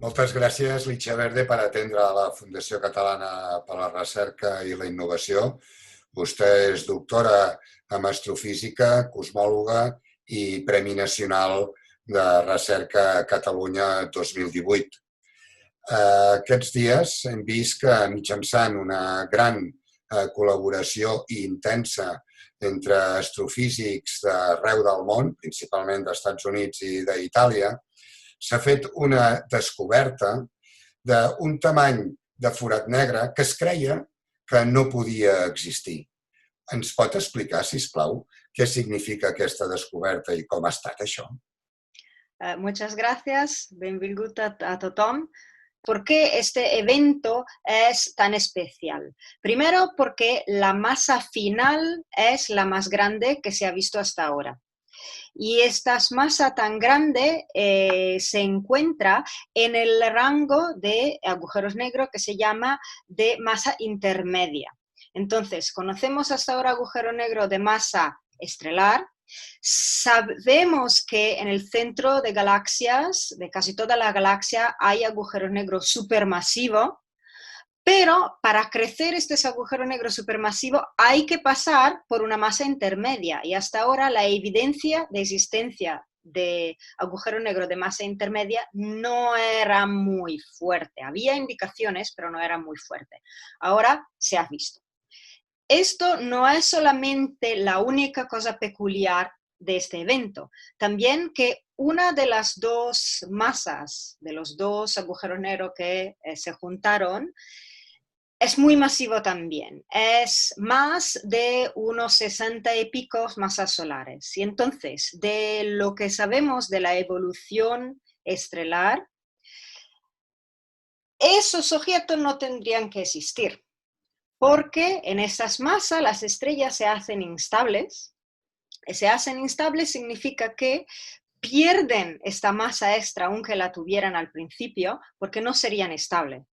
Moltes gràcies, Licha Verde, per atendre a la Fundació Catalana per a la Recerca i la Innovació. Vostè és doctora en astrofísica, cosmòloga i Premi Nacional de Recerca a Catalunya 2018. Aquests dies hem vist que mitjançant una gran col·laboració i intensa entre astrofísics d'arreu del món, principalment dels Estats Units i d'Itàlia, s'ha fet una descoberta d'un tamany de forat negre que es creia que no podia existir. Ens pot explicar, sisplau, què significa aquesta descoberta i com ha estat això? Muchas gracias, benvingut a tothom. ¿Por qué este evento es tan especial? Primero, porque la masa final es la más grande que se ha visto hasta ahora. Y esta masa tan grande se encuentra en el rango de agujeros negros que se llama de masa intermedia. Entonces, conocemos hasta ahora agujero negro de masa estelar. Sabemos que en el centro de galaxias, de casi toda la galaxia, hay agujeros negros supermasivos, pero para crecer este agujero negro supermasivo hay que pasar por una masa intermedia y hasta ahora la evidencia de existencia de agujero negro de masa intermedia no era muy fuerte. Había indicaciones, pero no era muy fuerte. Ahora se ha visto. Esto no es solamente la única cosa peculiar de este evento, también que una de las dos masas, de los dos agujeros negros que se juntaron, es muy masivo también, es más de unos 60 y pico masas solares. Y entonces, de lo que sabemos de la evolución estelar, esos objetos no tendrían que existir. Porque en esas masas las estrellas se hacen instables. Se hacen instables significa que pierden esta masa extra, aunque la tuvieran al principio, porque no serían estables.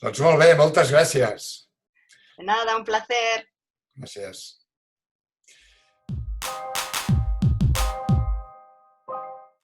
Doncs molt bé, moltes gràcies. De nada, un placer. Gràcies.